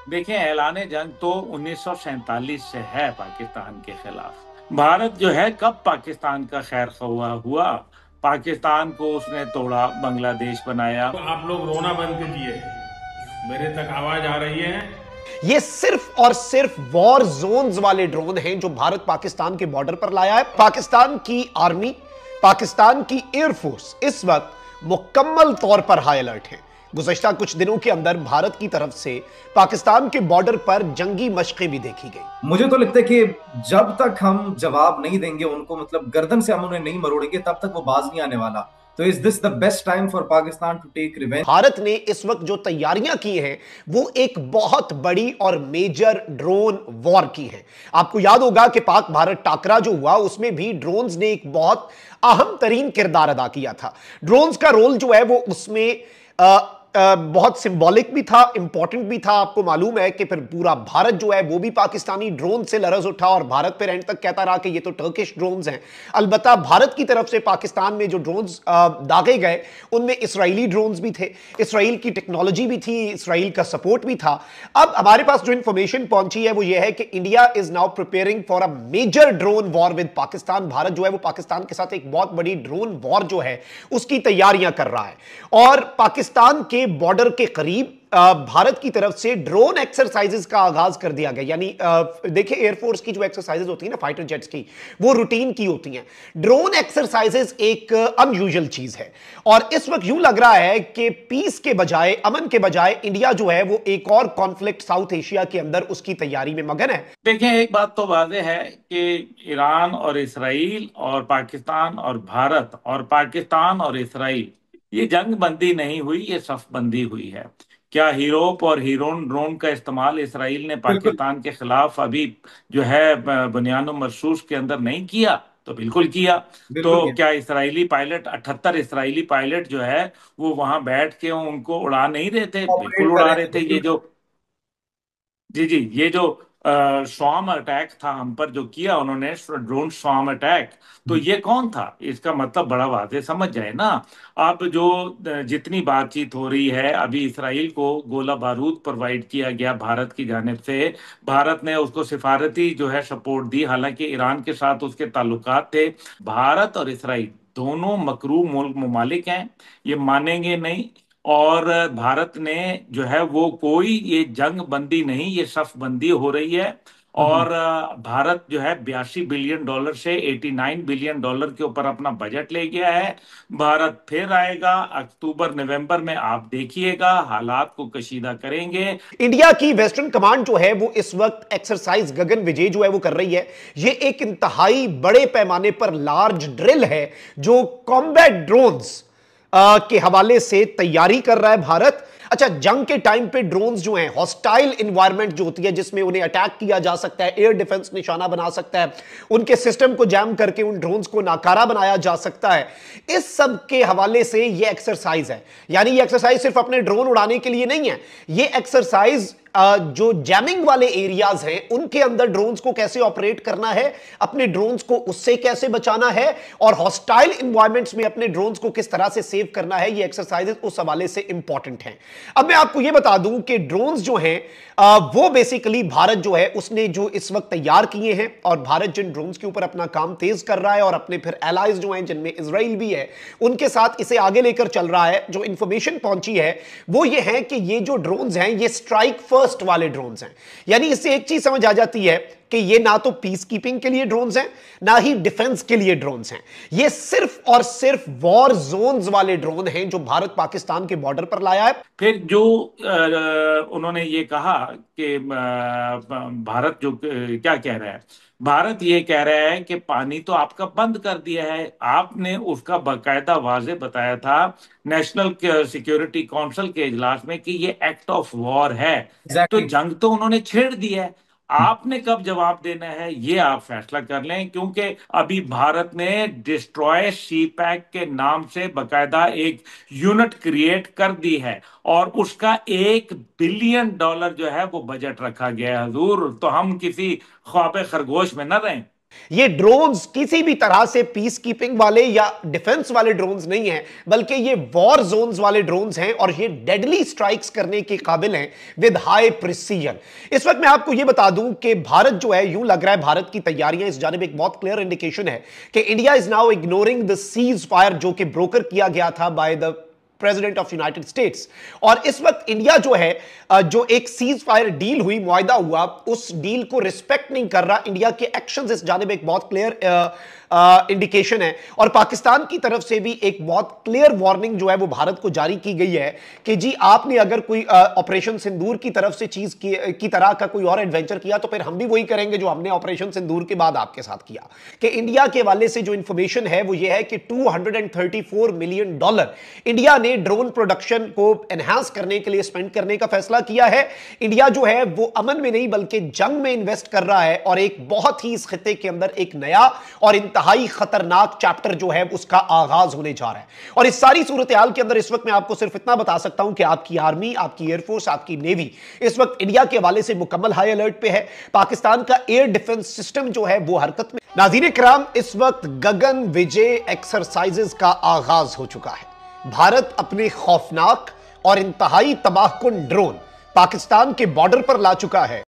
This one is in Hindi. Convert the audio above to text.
देखें, ऐलान जंग तो 1947 से है पाकिस्तान के खिलाफ। भारत जो है कब पाकिस्तान का खैर ख्वाह हुआ? पाकिस्तान को उसने तोड़ा, बांग्लादेश बनाया। तो आप लोग रोना बंद कीजिए। मेरे तक आवाज आ रही है। ये सिर्फ और सिर्फ वॉर जोन्स वाले ड्रोन हैं जो भारत पाकिस्तान के बॉर्डर पर लाया है। पाकिस्तान की आर्मी, पाकिस्तान की एयरफोर्स इस वक्त मुकम्मल तौर पर हाई अलर्ट है। गुज़श्ता कुछ दिनों के अंदर भारत की तरफ से पाकिस्तान के बॉर्डर पर जंगी मशकें भी देखी गई। मुझे तो लगता है कि जब तक हम जवाब नहीं देंगे उनको, मतलब गर्दन से हम उन्हें नहीं मरोड़ेंगे, तब तक वो बाज नहीं आने वाला। तो is this the best time for Pakistan to take revenge? Bharat ने इस वक्त जो तैयारियां की हैं वो एक बहुत बड़ी और मेजर ड्रोन वॉर की है। आपको याद होगा कि पाक भारत टाकरा जो हुआ उसमें भी ड्रोन्स ने एक बहुत अहम तरीन किरदार अदा किया था। ड्रोन्स का रोल जो है वो उसमें बहुत सिंबॉलिक भी था, इंपॉर्टेंट भी था। आपको मालूम है कि फिर पूरा भारत जो है वो भी पाकिस्तानी ड्रोन से लरज उठा और भारत फिर एंड तक कहता रहा कि ये तो टर्किश ड्रोन्स हैं। अलबत्ता भारत की तरफ से पाकिस्तान में जो ड्रोन्स दागे गए उनमें इसराइली ड्रोन्स भी थे, इसराइल की टेक्नोलॉजी भी थी, इसराइल का सपोर्ट भी था। अब हमारे पास जो इंफॉर्मेशन पहुंची है वो ये है कि India is now preparing for a major drone war with Pakistan. Bharat जो है वो पाकिस्तान के साथ एक बहुत बड़ी ड्रोन वॉर जो है उसकी तैयारियां कर रहा है। और पाकिस्तान के बॉर्डर के करीब भारत की तरफ से ड्रोन एक्सरसाइजेस का आगाज कर दिया गया। यानी देखिए, एयरफोर्स की जो एक्सरसाइजेस होती है ना, फाइटर जेट्स की, वो रूटीन की होती हैं। ड्रोन एक्सरसाइजेस एक अनयूजुअल चीज है और इस वक्त यूं लग रहा है कि पीस के बजाय, अमन के बजाय, इंडिया जो है वो एक और कॉन्फ्लिक्ट साउथ एशिया के अंदर उसकी तैयारी में मगन है। देखें, एक बात तो वाज़ेह है कि ईरान और इसराइल और पाकिस्तान और भारत और पाकिस्तान और इसराइल, ये जंग बंदी नहीं हुई, ये सफ बंदी हुई है। क्या हीरोप और हीरोन ड्रोन का इस्तेमाल इसराइल ने बिल्कुल, पाकिस्तान के खिलाफ अभी जो है बुनियान मरसूस के अंदर नहीं किया? तो बिल्कुल किया। बिल्कुल तो किया। क्या इसराइली पायलट, 78 इसराइली पायलट जो है वो वहां बैठ के उनको उड़ा नहीं रहे थे? बिल्कुल ऑपरेट कर उड़ा रहे रहे थे, थे। ये बिल्कुल। जो, जी जी, ये जो स्वाम अटैक था हम पर जो किया उन्होंने, ड्रोन स्वाम अटैक, तो ये कौन था? इसका मतलब बड़ा वाज़ेह समझ जाए ना। अब जो जितनी बातचीत हो रही है, अभी इसराइल को गोला बारूद प्रोवाइड किया गया भारत की जानिब से। भारत ने उसको सिफारती जो है सपोर्ट दी, हालांकि ईरान के साथ उसके ताल्लुकात थे। भारत और इसराइल दोनों मकरू मुल्क ममालिक हैं, ये मानेंगे नहीं। और भारत ने जो है वो कोई ये जंग बंदी नहीं, ये सफ बंदी हो रही है। और भारत जो है $82 बिलियन से $89 बिलियन के ऊपर अपना बजट ले गया है। भारत फिर आएगा अक्टूबर नवंबर में, आप देखिएगा हालात को कशीदा करेंगे। इंडिया की वेस्टर्न कमांड जो है वो इस वक्त एक्सरसाइज गगन विजय जो है वो कर रही है। ये एक इंतहाई बड़े पैमाने पर लार्ज ड्रिल है जो कॉम्बैट ड्रोन्स के हवाले से तैयारी कर रहा है भारत। अच्छा, जंग के टाइम पे ड्रोन्स जो हैं, हॉस्टाइल इन्वायरमेंट जो होती है जिसमें उन्हें अटैक किया जा सकता है, एयर डिफेंस निशाना बना सकता है, उनके सिस्टम को जैम करके उन ड्रोन्स को नाकारा बनाया जा सकता है। इस सब के हवाले से ये एक्सरसाइज है। यानी ये एक्सरसाइज सिर्फ अपने ड्रोन उड़ाने के लिए नहीं है, ये एक्सरसाइज जो जैमिंग वाले एरियाज हैं उनके अंदर ड्रोन्स को कैसे ऑपरेट करना है, अपने ड्रोन्स को उससे कैसे बचाना है और हॉस्टाइल इन्वायरमेंट्स में अपने ड्रोन्स को किस तरह से सेव करना है, ये एक्सरसाइजेस उस हवाले से इंपॉर्टेंट हैं। अब मैं आपको ये बता दूं कि ड्रोन्स जो हैं वो बेसिकली भारत जो है उसने जो इस वक्त तैयार किए हैं और भारत जिन ड्रोन्स के ऊपर अपना काम तेज कर रहा है और अपने फिर एलाइज जो हैं जिनमें इजराइल भी है उनके साथ इसे आगे लेकर चल रहा है। जो इंफॉर्मेशन पहुंची है वो ये है कि ये जो ड्रोन्स हैं ये स्ट्राइक फर्स्ट वाले ड्रोन्स हैं। यानी इससे एक चीज समझ आ जाती है कि ये ना तो पीस कीपिंग के लिए ड्रोन्स हैं ना ही डिफेंस के लिए ड्रोन्स हैं। ये सिर्फ और सिर्फ वॉर जोन्स वाले ड्रोन हैं जो भारत पाकिस्तान के बॉर्डर पर लाया है। फिर जो उन्होंने ये कहा कि भारत जो क्या कह रहा है, भारत ये कह रहा है कि पानी तो आपका बंद कर दिया है। आपने उसका बाकायदा वाजे बताया था नेशनल सिक्योरिटी काउंसिल के इजलास में कि ये एक्ट ऑफ वॉर है। तो एग्जैक्टली। जंग तो उन्होंने छेड़ दी है। आपने कब जवाब देना है ये आप फैसला कर लें, क्योंकि अभी भारत ने डिस्ट्रॉय सी पैक के नाम से बकायदा एक यूनिट क्रिएट कर दी है और उसका $1 बिलियन जो है वो बजट रखा गया है। हजूर, तो हम किसी ख्वाब खरगोश में न रहें। ये ड्रोन्स किसी भी तरह से पीस कीपिंग वाले या डिफेंस वाले ड्रोन्स नहीं हैं, बल्कि ये वॉर जोन्स वाले ड्रोन्स हैं और ये डेडली स्ट्राइक्स करने के काबिल हैं विद हाई प्रिसीजन। इस वक्त मैं आपको ये बता दूं कि भारत जो है, यूं लग रहा है भारत की तैयारियां इस जानिब एक बहुत क्लियर इंडिकेशन है कि India is now ignoring the cease fire जो कि ब्रोकर किया गया था by the president of United states. और इस वक्त इंडिया जो है, जो एक सीज फायर डील हुई, मुआहदा हुआ, उस डील को रिस्पेक्ट नहीं कर रहा। इंडिया के एक्शंस इस जानिब एक बहुत क्लियर इंडिकेशन है और पाकिस्तान की तरफ से भी एक बहुत क्लियर वार्निंग जो है वो भारत को जारी की गई है कि जी आपने अगर कोई ऑपरेशन सिंदूर की तरफ से चीज की तरह का कोई और एडवेंचर किया तो फिर हम भी वही करेंगे जो हमने ऑपरेशन सिंदूर के बाद आपके साथ किया। कि इंडिया के वाले से जो इंफॉर्मेशन है वो ये है कि $234 मिलियन इंडिया ने ड्रोन प्रोडक्शन को एनहांस करने के लिए स्पेंड करने का फैसला किया है। इंडिया जो है वो अमन में नहीं बल्कि जंग में इन्वेस्ट कर रहा है और एक बहुत ही इस खिते के अंदर एक नया और इंतहाई खतरनाक चैप्टर जो है उसका आगाज होने जा रहा है। और इस सारी सूरत हाल के अंदर इस वक्त मैं आपको सिर्फ इतना बता सकता हूं कि आपकी आर्मी, आपकी एयरफोर्स, आपकी नेवी इस वक्त इंडिया के हवाले से मुकम्मल हाई अलर्ट पे है। पाकिस्तान का एयर डिफेंस सिस्टम जो है वो हरकत में। नाज़रीन किराम, इस वक्त गगन विजय एक्सरसाइजेस का आगाज हो चुका है। भारत अपने खौफनाक और इंतहाई तबाहकुन ड्रोन पाकिस्तान के बॉर्डर पर ला चुका है।